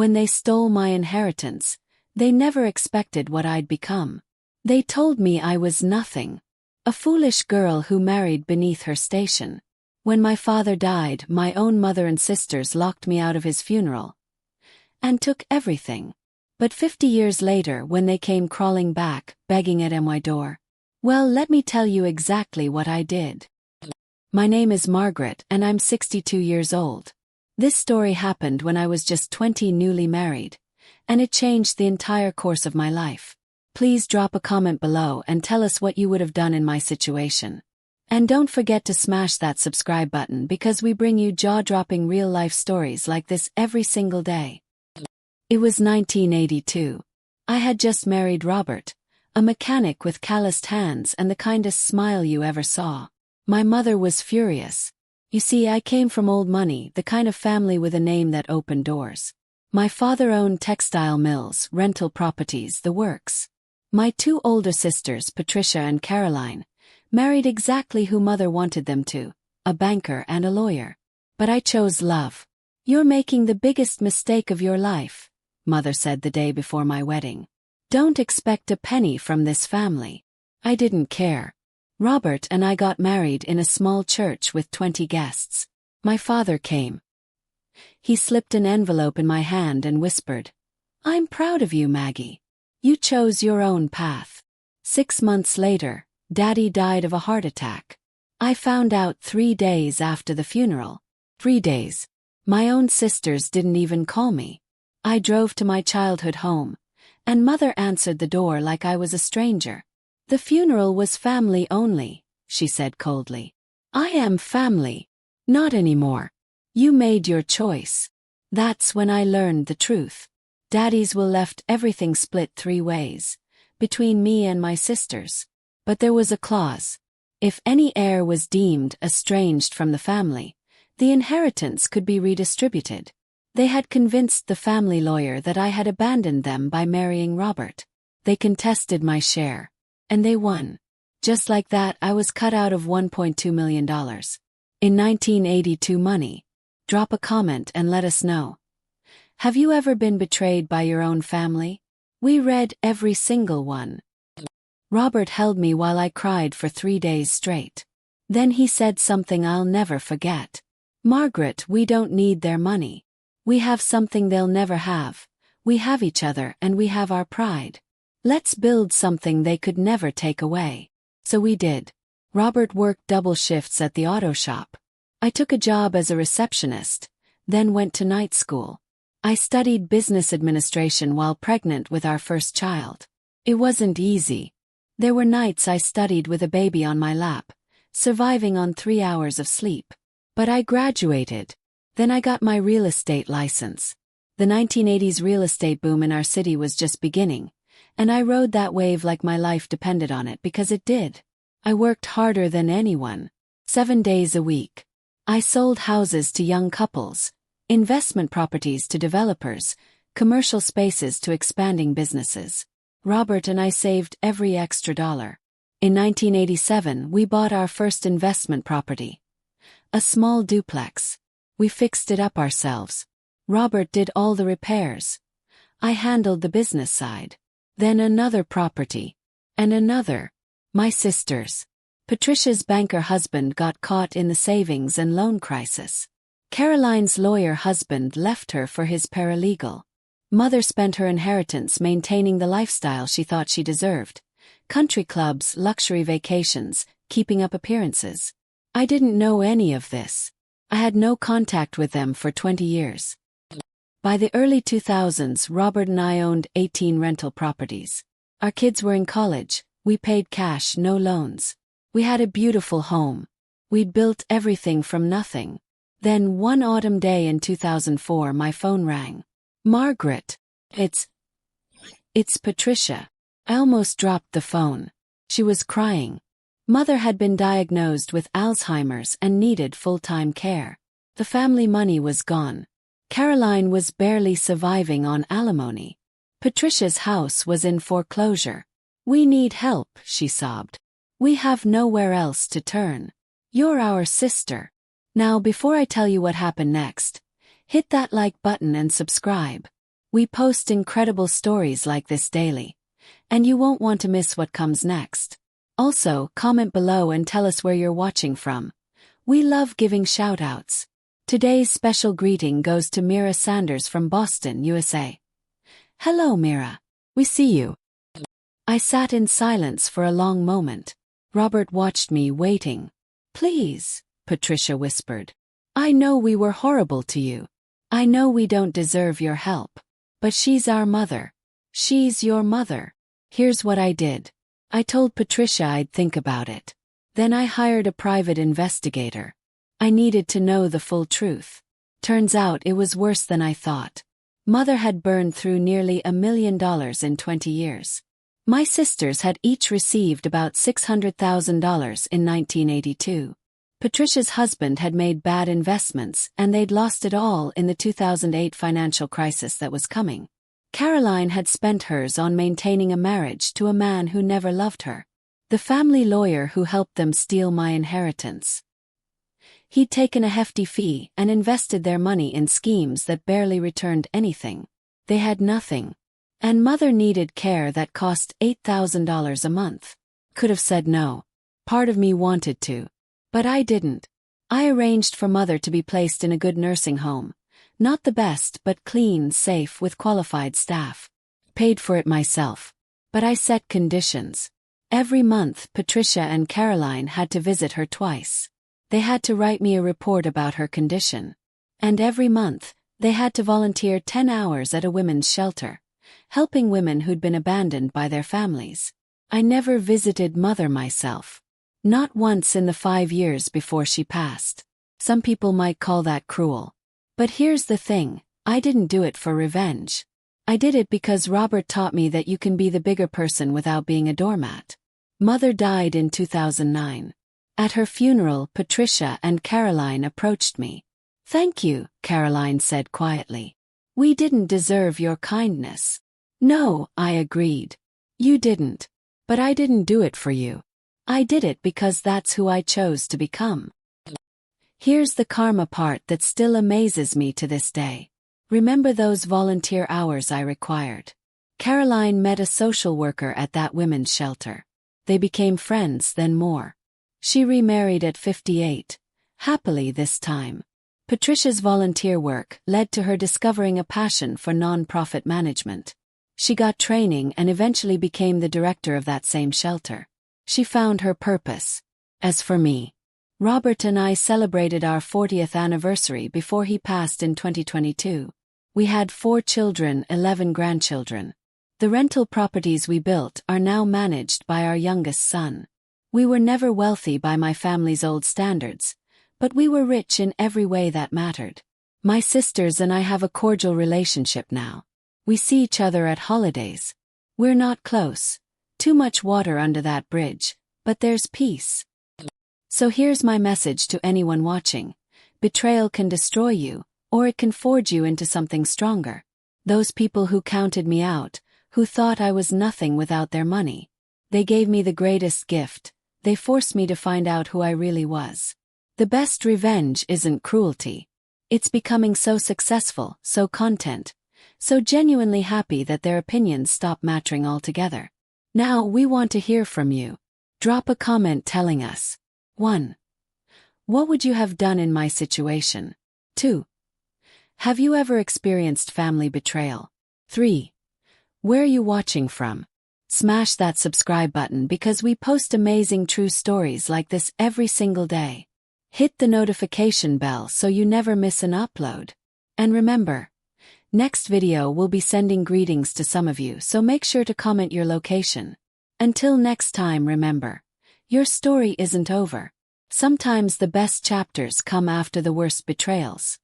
When they stole my inheritance, they never expected what I'd become. They told me I was nothing. A foolish girl who married beneath her station. When my father died, my own mother and sisters locked me out of his funeral and took everything. But 50 years later, when they came crawling back, begging at my door, well, let me tell you exactly what I did. My name is Margaret, and I'm 62 years old. This story happened when I was just 20, newly married, and it changed the entire course of my life. Please drop a comment below and tell us what you would have done in my situation. And don't forget to smash that subscribe button, because we bring you jaw-dropping real-life stories like this every single day. It was 1982. I had just married Robert, a mechanic with calloused hands and the kindest smile you ever saw. My mother was furious. You see, I came from old money, the kind of family with a name that opened doors. My father owned textile mills, rental properties, the works. My two older sisters, Patricia and Caroline, married exactly who mother wanted them to, a banker and a lawyer. But I chose love. You're making the biggest mistake of your life, mother said the day before my wedding. Don't expect a penny from this family. I didn't care. Robert and I got married in a small church with 20 guests. My father came. He slipped an envelope in my hand and whispered, "I'm proud of you, Maggie. You chose your own path." 6 months later, Daddy died of a heart attack. I found out 3 days after the funeral. 3 days. My own sisters didn't even call me. I drove to my childhood home, and mother answered the door like I was a stranger. "The funeral was family only," she said coldly. "I am family. Not anymore. You made your choice." That's when I learned the truth. Daddy's will left everything split 3 ways, between me and my sisters. But there was a clause. If any heir was deemed estranged from the family, the inheritance could be redistributed. They had convinced the family lawyer that I had abandoned them by marrying Robert. They contested my share, and they won. Just like that, I was cut out of $1.2 million. In 1982 money. Drop a comment and let us know. Have you ever been betrayed by your own family? We read every single one. Robert held me while I cried for 3 days straight. Then he said something I'll never forget. "Margaret, we don't need their money. We have something they'll never have. We have each other, and we have our pride. Let's build something they could never take away." So we did. Robert worked double shifts at the auto shop. I took a job as a receptionist, then went to night school. I studied business administration while pregnant with our first child. It wasn't easy. There were nights I studied with a baby on my lap, surviving on 3 hours of sleep. But I graduated. Then I got my real estate license. The 1980s real estate boom in our city was just beginning, and I rode that wave like my life depended on it, because it did. I worked harder than anyone. 7 days a week. I sold houses to young couples, investment properties to developers, commercial spaces to expanding businesses. Robert and I saved every extra dollar. In 1987, we bought our first investment property. A small duplex. We fixed it up ourselves. Robert did all the repairs. I handled the business side. Then another property. And another. My sisters. Patricia's banker husband got caught in the savings and loan crisis. Caroline's lawyer husband left her for his paralegal. Mother spent her inheritance maintaining the lifestyle she thought she deserved. Country clubs, luxury vacations, keeping up appearances. I didn't know any of this. I had no contact with them for 20 years. By the early 2000s, Robert and I owned 18 rental properties. Our kids were in college. We paid cash, no loans. We had a beautiful home. We'd built everything from nothing. Then one autumn day in 2004, my phone rang. "Margaret. It's Patricia." I almost dropped the phone. She was crying. Mother had been diagnosed with Alzheimer's and needed full-time care. The family money was gone. Caroline was barely surviving on alimony. Patricia's house was in foreclosure. "We need help," she sobbed. "We have nowhere else to turn. You're our sister." Now, before I tell you what happened next, hit that like button and subscribe. We post incredible stories like this daily, and you won't want to miss what comes next. Also, comment below and tell us where you're watching from. We love giving shoutouts. Today's special greeting goes to Mira Sanders from Boston, USA. Hello, Mira. We see you. I sat in silence for a long moment. Robert watched me, waiting. Please, Patricia whispered. I know we were horrible to you. I know we don't deserve your help. But she's our mother. She's your mother. Here's what I did. I told Patricia I'd think about it. Then I hired a private investigator. I needed to know the full truth. Turns out it was worse than I thought. Mother had burned through nearly $1 million in 20 years. My sisters had each received about $600,000 in 1982. Patricia's husband had made bad investments and they'd lost it all in the 2008 financial crisis that was coming. Caroline had spent hers on maintaining a marriage to a man who never loved her. The family lawyer who helped them steal my inheritance. He'd taken a hefty fee and invested their money in schemes that barely returned anything. They had nothing. And Mother needed care that cost $8,000 a month. Could have said no. Part of me wanted to. But I didn't. I arranged for Mother to be placed in a good nursing home. Not the best, but clean, safe, with qualified staff. Paid for it myself. But I set conditions. Every month, Patricia and Caroline had to visit her twice. They had to write me a report about her condition. And every month, they had to volunteer 10 hours at a women's shelter, helping women who'd been abandoned by their families. I never visited Mother myself. Not once in the 5 years before she passed. Some people might call that cruel. But here's the thing, I didn't do it for revenge. I did it because Robert taught me that you can be the bigger person without being a doormat. Mother died in 2009. At her funeral, Patricia and Caroline approached me. Thank you, Caroline said quietly. We didn't deserve your kindness. No, I agreed. You didn't. But I didn't do it for you. I did it because that's who I chose to become. Here's the karma part that still amazes me to this day. Remember those volunteer hours I required? Caroline met a social worker at that women's shelter. They became friends, then more. She remarried at 58, happily this time. Patricia's volunteer work led to her discovering a passion for non-profit management. She got training and eventually became the director of that same shelter. She found her purpose. As for me, Robert and I celebrated our 40th anniversary before he passed in 2022. We had 4 children, 11 grandchildren. The rental properties we built are now managed by our youngest son. We were never wealthy by my family's old standards, but we were rich in every way that mattered. My sisters and I have a cordial relationship now. We see each other at holidays. We're not close. Too much water under that bridge, but there's peace. So here's my message to anyone watching. Betrayal can destroy you, or it can forge you into something stronger. Those people who counted me out, who thought I was nothing without their money. They gave me the greatest gift. They forced me to find out who I really was. The best revenge isn't cruelty. It's becoming so successful, so content, so genuinely happy that their opinions stop mattering altogether. Now we want to hear from you. Drop a comment telling us. 1. What would you have done in my situation? 2. Have you ever experienced family betrayal? 3. Where are you watching from? Smash that subscribe button because we post amazing true stories like this every single day. Hit the notification bell so you never miss an upload. And remember, next video we'll be sending greetings to some of you, so make sure to comment your location. Until next time, remember, your story isn't over. Sometimes the best chapters come after the worst betrayals.